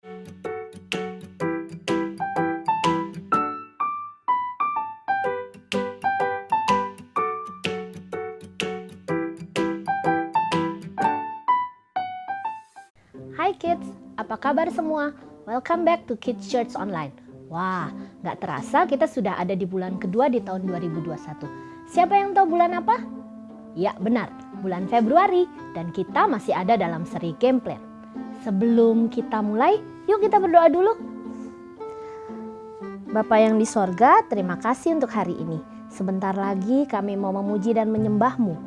Hai kids, apa kabar semua? Welcome back to Kids Church Online. Wah, gak terasa kita sudah ada di bulan kedua di tahun 2021. Siapa yang tahu bulan apa? Ya benar, bulan Februari, dan kita masih ada dalam seri game plan. Sebelum kita mulai, yuk kita berdoa dulu. Bapa yang di sorga, terima kasih untuk hari ini. Sebentar lagi kami mau memuji dan menyembah-Mu.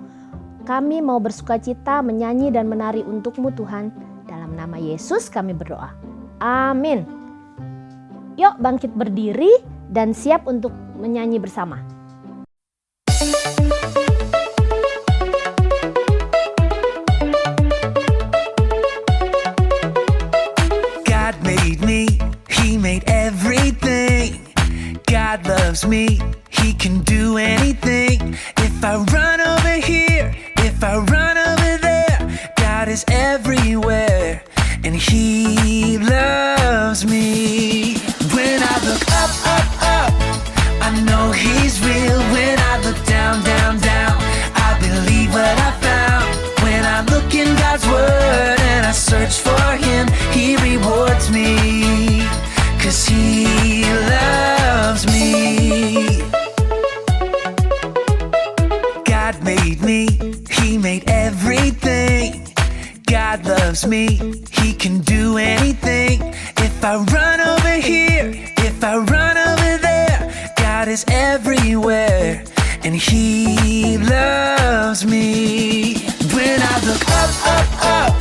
Kami mau bersukacita, menyanyi dan menari untuk-Mu Tuhan. Dalam nama Yesus kami berdoa. Amin. Yuk bangkit berdiri dan siap untuk menyanyi bersama. God made me, He made everything. God loves me, He can do anything. If I run over here, if I run over there, God is everywhere, and He loves me. When I look up, up, up, I know He's real. When I look down, down, down, I believe what I found. When I look in God's Word and I search for Him, He rewards me, 'cause He loves me. God made me, He made everything. God loves me, He can do anything. If I run over here, if I run over there, God is everywhere, and He loves me. When I look up, up, up,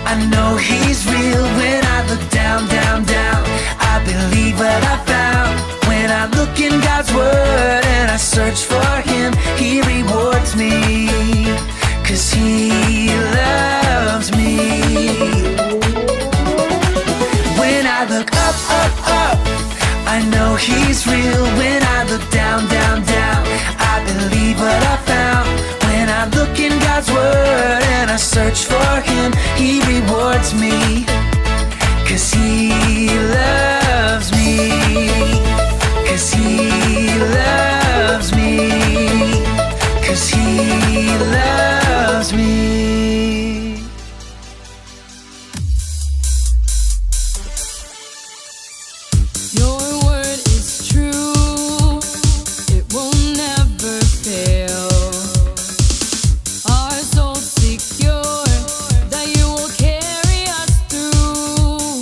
I know He's real. When I look down, down, down, I believe what I found. When I look in God's Word and I search for Him, He rewards me, 'cause He loves me. When I look up, up, up, I know He's real. When I look down, down, down, I believe what I found. When I look in God's Word and I search for Him, He rewards me, 'cause He loves me, 'cause He loves me, 'cause He loves me. Your word is true, it will never fail. Our soul's secure, that you will carry us through.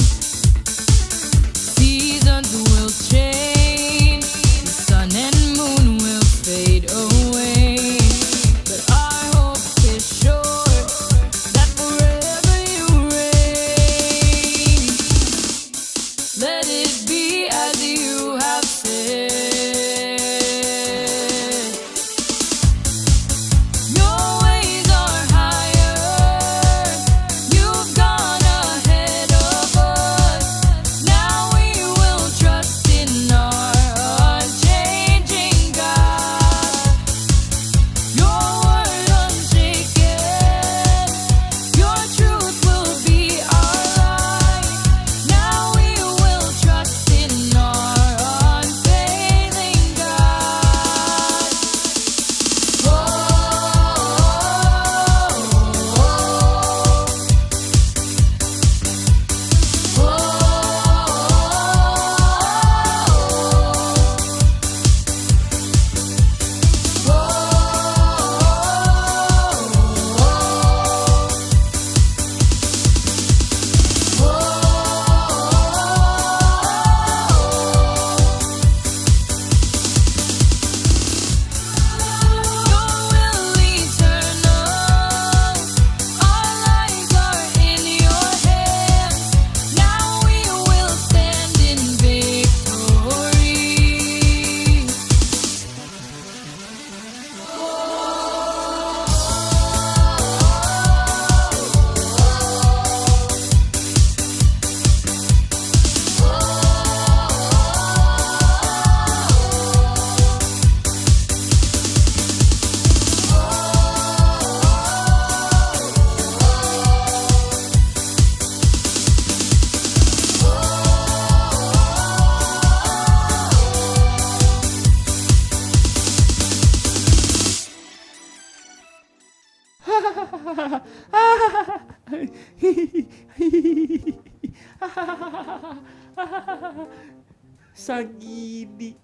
Sagidi.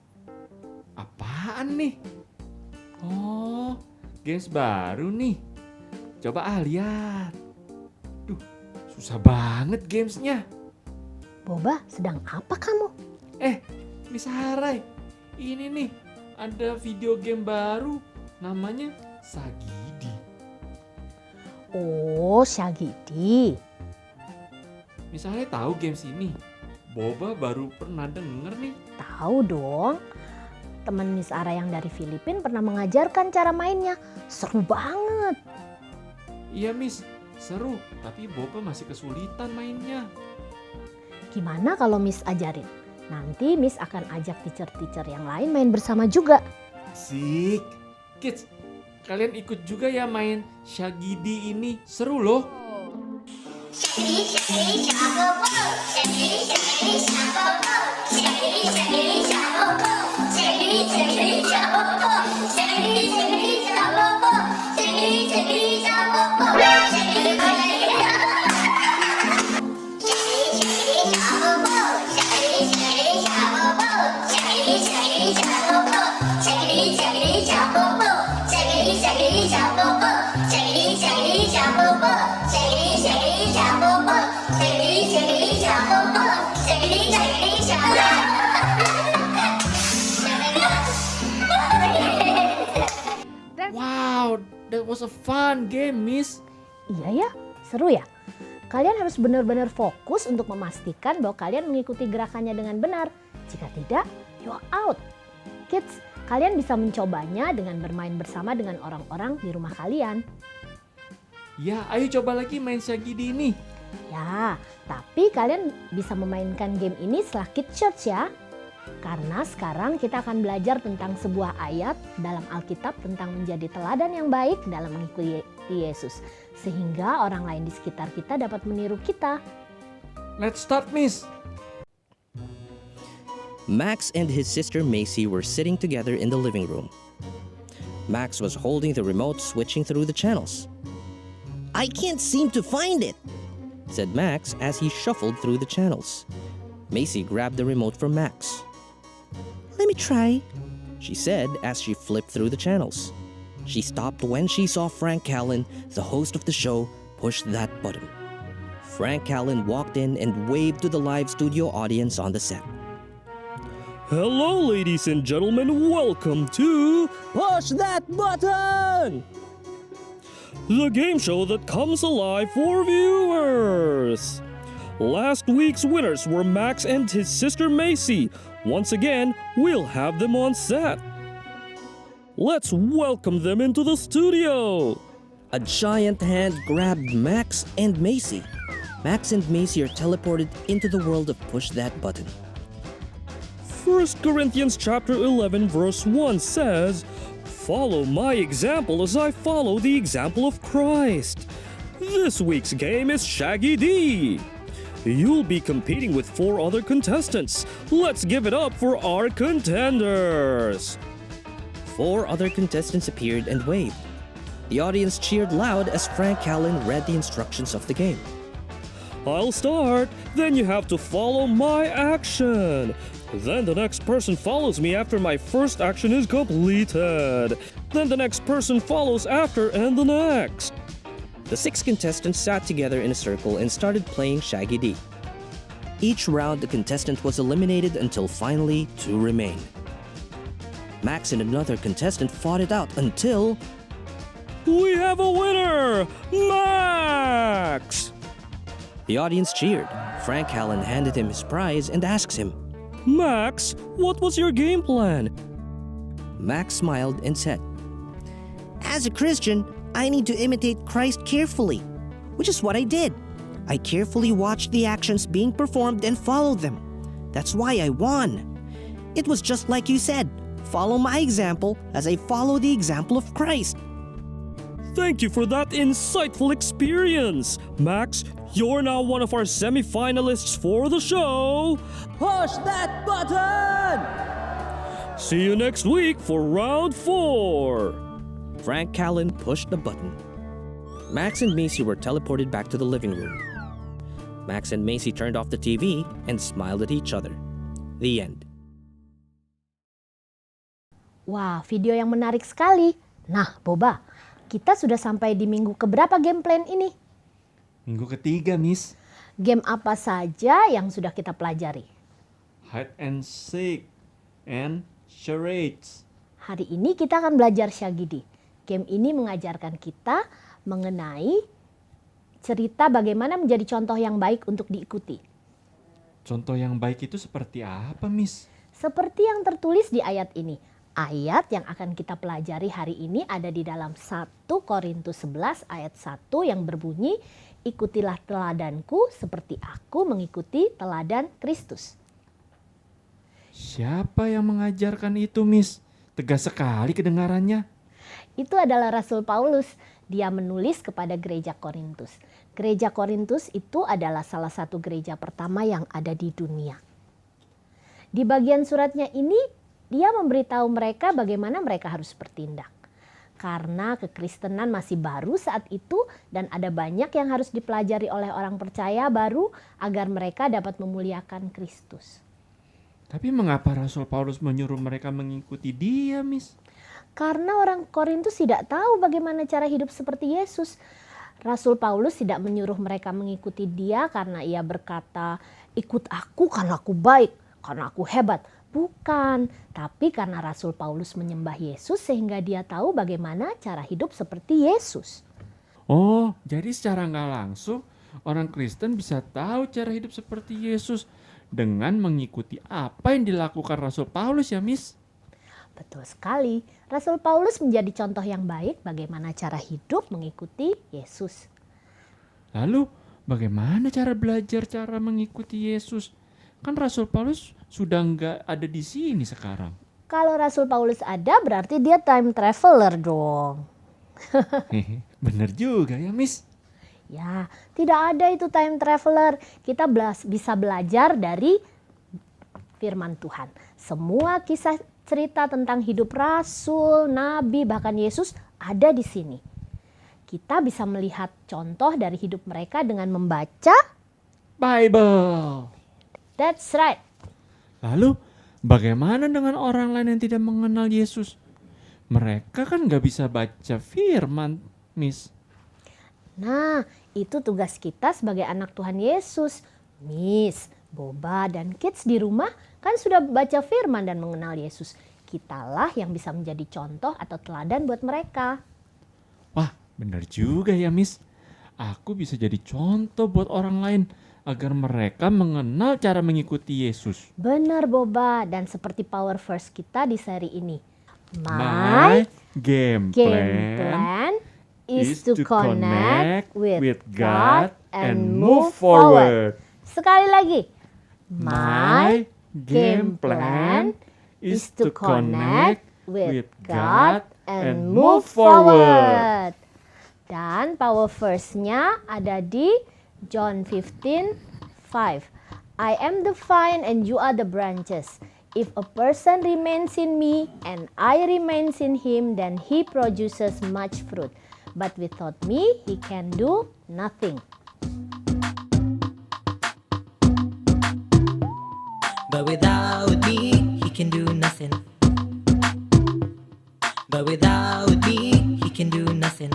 Apaan nih? Oh, games baru nih. Coba lihat. Duh, susah banget gamesnya. Boba, sedang apa kamu? Miss Harai, ini nih ada video game baru namanya Sagidi. Oh, Shagidi. Miss Harai tahu games ini? Boba baru pernah denger nih. Tahu dong. Teman Miss Ara yang dari Filipina pernah mengajarkan cara mainnya. Seru banget. Iya Miss, seru. Tapi Boba masih kesulitan mainnya. Gimana kalau Miss ajarin? Nanti Miss akan ajak teacher-teacher yang lain main bersama juga. Asik. Kids, kalian ikut juga ya main Shagidi ini. Seru loh. Wow, that was a fun game, Miss. Iya ya, seru ya. Kalian harus benar-benar fokus untuk memastikan bahwa kalian mengikuti gerakannya dengan benar. Jika tidak, you are out. Kids, kalian bisa mencobanya dengan bermain bersama dengan orang-orang di rumah kalian. Ya, ayo coba lagi main Shagidi ini. Ya, tapi kalian bisa memainkan game ini setelah Kids Church ya. Karena sekarang kita akan belajar tentang sebuah ayat dalam Alkitab tentang menjadi teladan yang baik dalam mengikuti Yesus. Sehingga orang lain di sekitar kita dapat meniru kita. Let's start, Miss. Max and his sister Macy were sitting together in the living room. Max was holding the remote, switching through the channels. "I can't seem to find it," said Max as he shuffled through the channels. Macy grabbed the remote from Max. "Let me try," she said as she flipped through the channels. She stopped when she saw Frank Callen, the host of the show, push that button. Frank Callen walked in and waved to the live studio audience on the set. Hello, ladies and gentlemen. Welcome to Push That Button! the game show that comes alive for viewers. Last week's winners were Max and his sister Macy. Once again, we'll have them on set. Let's welcome them into the studio. A giant hand grabbed Max and Macy. Max and Macy are teleported into the world of Push That Button. 1 Corinthians chapter 11 verse 1 says, "Follow my example as I follow the example of Christ." This week's game is Shaggy D. You'll be competing with 4 other contestants. Let's give it up for our contenders. 4 other contestants appeared and waved. The audience cheered loud as Frank Callen read the instructions of the game. I'll start, then you have to follow my action. Then the next person follows me after my first action is completed. Then the next person follows after and the next. The 6 contestants sat together in a circle and started playing Shaggy D. Each round, the contestant was eliminated until finally 2 remained. Max and another contestant fought it out until We have a winner! Max! the audience cheered. Frank Callen handed him his prize and asked him, Max, what was your game plan? Max smiled and said, "As a Christian, I need to imitate Christ carefully, which is what I did. I carefully watched the actions being performed and followed them. That's why I won. It was just like you said, follow my example as I follow the example of Christ." Thank you for that insightful experience. Max, you're now one of our semi-finalists for the show. Push that button! See you next week for round 4. Frank Callen pushed the button. Max and Macy were teleported back to the living room. Max and Macy turned off the TV and smiled at each other. The end. Wah, video yang menarik sekali. Nah, Boba, kita sudah sampai di minggu keberapa game plan ini? Minggu ketiga, Miss. Game apa saja yang sudah kita pelajari? Hide and seek and charades. Hari ini kita akan belajar Syagidi. Game ini mengajarkan kita mengenai cerita bagaimana menjadi contoh yang baik untuk diikuti. Contoh yang baik itu seperti apa, Miss? Seperti yang tertulis di ayat ini. Ayat yang akan kita pelajari hari ini ada di dalam 1 Korintus 11 ayat 1 yang berbunyi, ikutilah teladanku seperti aku mengikuti teladan Kristus. Siapa yang mengajarkan itu, Miss? Tegas sekali kedengarannya. Itu adalah Rasul Paulus. Dia menulis kepada gereja Korintus. Gereja Korintus itu adalah salah satu gereja pertama yang ada di dunia. Di bagian suratnya ini, dia memberitahu mereka bagaimana mereka harus bertindak. Karena kekristenan masih baru saat itu dan ada banyak yang harus dipelajari oleh orang percaya baru agar mereka dapat memuliakan Kristus. Tapi mengapa Rasul Paulus menyuruh mereka mengikuti dia, Miss? Karena orang Korintus tidak tahu bagaimana cara hidup seperti Yesus. Rasul Paulus tidak menyuruh mereka mengikuti dia karena ia berkata, ikut aku karena aku baik, karena aku hebat. Bukan, tapi karena Rasul Paulus menyembah Yesus sehingga dia tahu bagaimana cara hidup seperti Yesus. Oh, jadi secara nggak langsung orang Kristen bisa tahu cara hidup seperti Yesus dengan mengikuti apa yang dilakukan Rasul Paulus ya, Miss? Betul sekali, Rasul Paulus menjadi contoh yang baik bagaimana cara hidup mengikuti Yesus. Lalu, bagaimana cara belajar cara mengikuti Yesus? Kan Rasul Paulus sudah nggak ada di sini sekarang. Kalau Rasul Paulus ada berarti dia time traveler dong. Bener juga ya, Miss. Ya, tidak ada itu time traveler. Kita bisa belajar dari firman Tuhan. Semua kisah cerita tentang hidup Rasul, Nabi, bahkan Yesus ada di sini. Kita bisa melihat contoh dari hidup mereka dengan membaca Bible. That's right. Lalu, bagaimana dengan orang lain yang tidak mengenal Yesus? Mereka kan nggak bisa baca firman, Miss. Nah, itu tugas kita sebagai anak Tuhan Yesus. Miss, Boba, dan kids di rumah kan sudah baca firman dan mengenal Yesus. Kitalah yang bisa menjadi contoh atau teladan buat mereka. Wah, benar juga ya, Miss. Aku bisa jadi contoh buat orang lain agar mereka mengenal cara mengikuti Yesus. Benar, Boba, dan seperti power verse kita di seri ini. My game game plan is to connect with God and move forward. Sekali lagi. My game plan is to connect with God and move forward. Dan power verse-nya ada di John 15:5. I am the vine and you are the branches. If a person remains in me and I remains in him, then he produces much fruit. But without me, he can do nothing. But without me, he can do nothing. But without me, he can do nothing.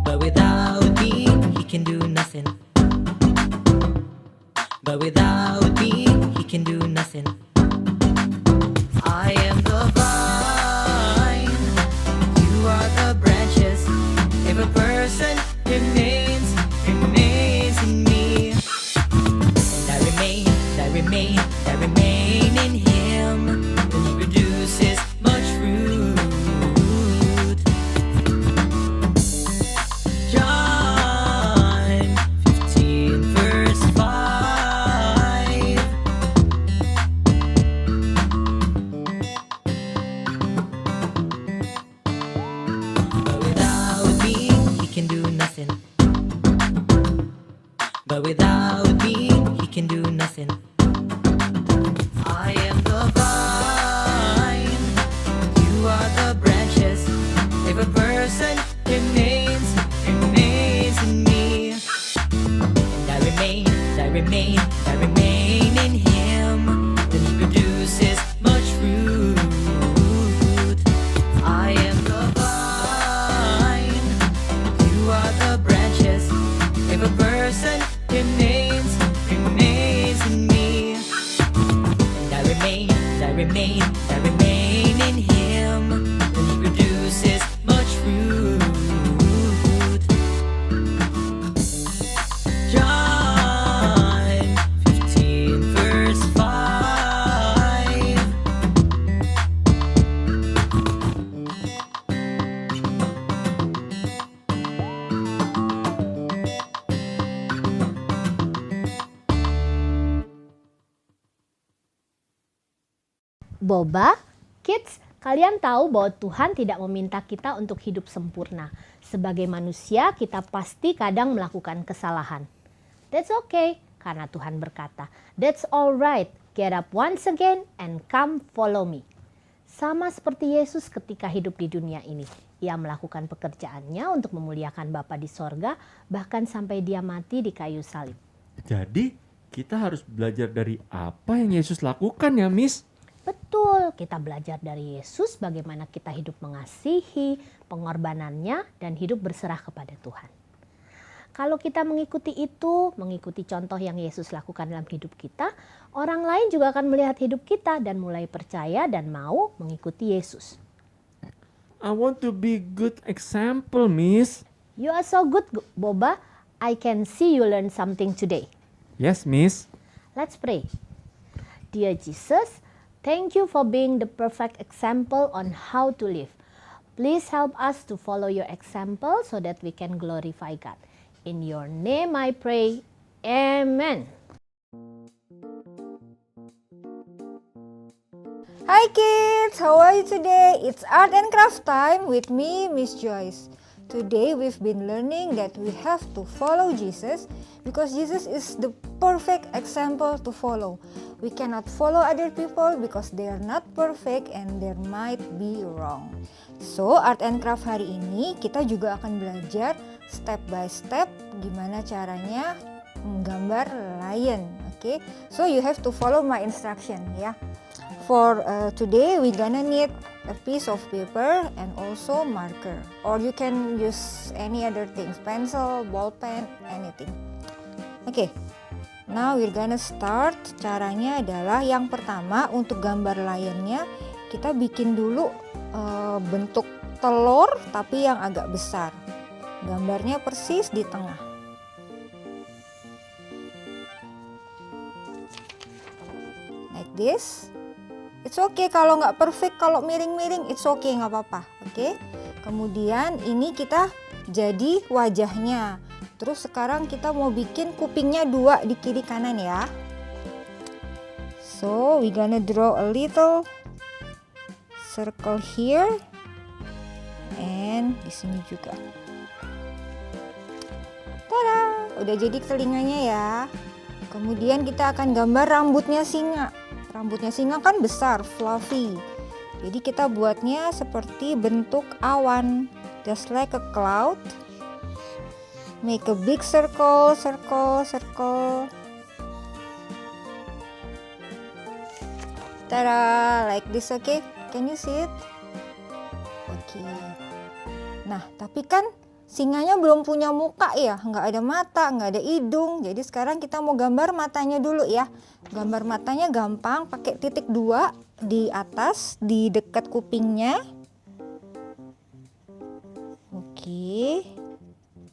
But without me, he can do nothing. But without me, he can do nothing. I am the vine, that remain in Him, and He produces much fruit. John 15 verse 5. Boba, kids, kalian tahu bahwa Tuhan tidak meminta kita untuk hidup sempurna. Sebagai manusia, kita pasti kadang melakukan kesalahan. That's okay, karena Tuhan berkata, "That's alright, get up once again and come follow me." Sama seperti Yesus ketika hidup di dunia ini. Ia melakukan pekerjaannya untuk memuliakan Bapa di sorga, bahkan sampai dia mati di kayu salib. Jadi kita harus belajar dari apa yang Yesus lakukan ya, Miss? Betul, kita belajar dari Yesus bagaimana kita hidup mengasihi, pengorbanannya, dan hidup berserah kepada Tuhan. Kalau kita mengikuti itu, mengikuti contoh yang Yesus lakukan dalam hidup kita, orang lain juga akan melihat hidup kita dan mulai percaya dan mau mengikuti Yesus. I want to be good example, Miss. You are so good, Boba. I can see you learn something today. Yes, Miss. Let's pray. Dear Jesus, thank you for being the perfect example on how to live. Please help us to follow your example so that we can glorify God. In your name I pray. Amen. Hi kids, how are you today? It's art and craft time with me, Miss Joyce. Today we've been learning that we have to follow Jesus because Jesus is the perfect example to follow. We cannot follow other people because they are not perfect and there might be wrong. So art and craft hari ini kita juga akan belajar step by step gimana caranya menggambar lion. Okay, so you have to follow my instruction ya. For today we gonna need a piece of paper and also marker, or you can use any other things, pencil, ball pen, anything. Okay, now we're gonna start. Caranya adalah yang pertama untuk gambar lionnya kita bikin dulu bentuk telur tapi yang agak besar. Gambarnya persis di tengah. Like this. It's okay kalau nggak perfect, kalau miring-miring it's okay, nggak apa-apa. Oke. Kemudian ini kita jadi wajahnya. Terus sekarang kita mau bikin kupingnya 2 di kiri kanan ya. So we gonna draw a little circle here and di sini juga. Tada, udah jadi telinganya ya. Kemudian kita akan gambar rambutnya singa. Rambutnya singa kan besar, fluffy. Jadi kita buatnya seperti bentuk awan, just like a cloud. Make a big circle, circle, circle. Tada, like this, okay? Can you see it? Oke. Nah, tapi kan singanya belum punya muka ya, nggak ada mata, nggak ada hidung. Jadi sekarang kita mau gambar matanya dulu ya. Gambar matanya gampang, pakai titik 2 di atas, di dekat kupingnya. Oke.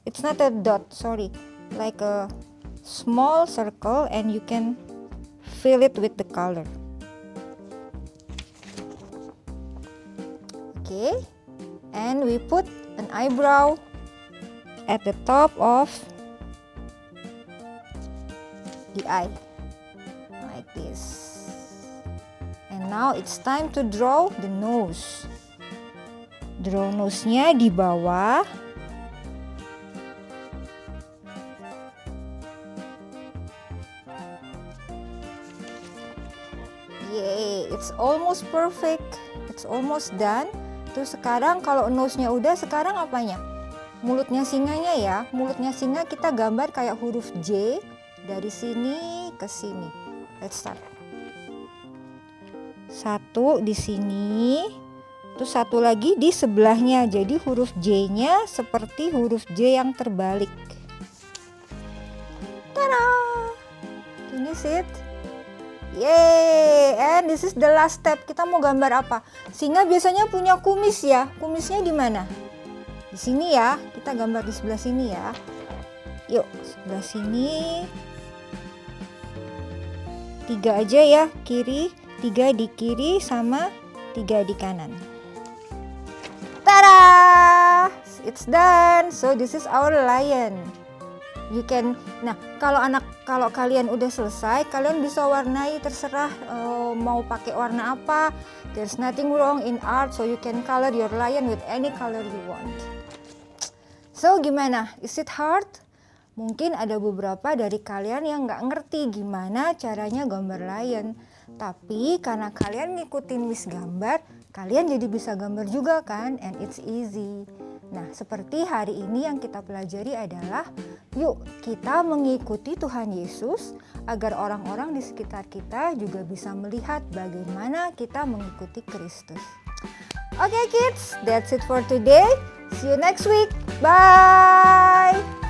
It's not a dot, sorry. Like a small circle and you can fill it with the color. Okay. And we put an eyebrow at the top of the eye, like this. And now it's time to draw the nose. Draw nose-nya di bawah. Yay, it's almost perfect. It's almost done. Terus sekarang kalau nose-nya udah, sekarang apanya? Mulutnya singanya ya. Mulutnya singa kita gambar kayak huruf J dari sini ke sini. Let's start. 1 di sini. Terus 1 lagi di sebelahnya. Jadi huruf J-nya seperti huruf J yang terbalik. Tada! Can you see it? Yeay, and this is the last step. Kita mau gambar apa? Singa biasanya punya kumis ya. Kumisnya di mana? Di sini ya. Kita gambar di sebelah sini ya. Yuk, sebelah sini. 3 aja ya, kiri. 3 di kiri sama 3 di kanan. Tada! It's done. So this is our lion. You can, nah kalau kalian udah selesai, kalian bisa warnai terserah mau pakai warna apa. There's nothing wrong in art, so you can color your lion with any color you want. So gimana? Is it hard? Mungkin ada beberapa dari kalian yang nggak ngerti gimana caranya gambar lion. Tapi karena kalian ngikutin Miss gambar, kalian jadi bisa gambar juga kan? And it's easy. Nah, seperti hari ini yang kita pelajari adalah, yuk kita mengikuti Tuhan Yesus agar orang-orang di sekitar kita juga bisa melihat bagaimana kita mengikuti Kristus. Oke kids, that's it for today. See you next week. Bye!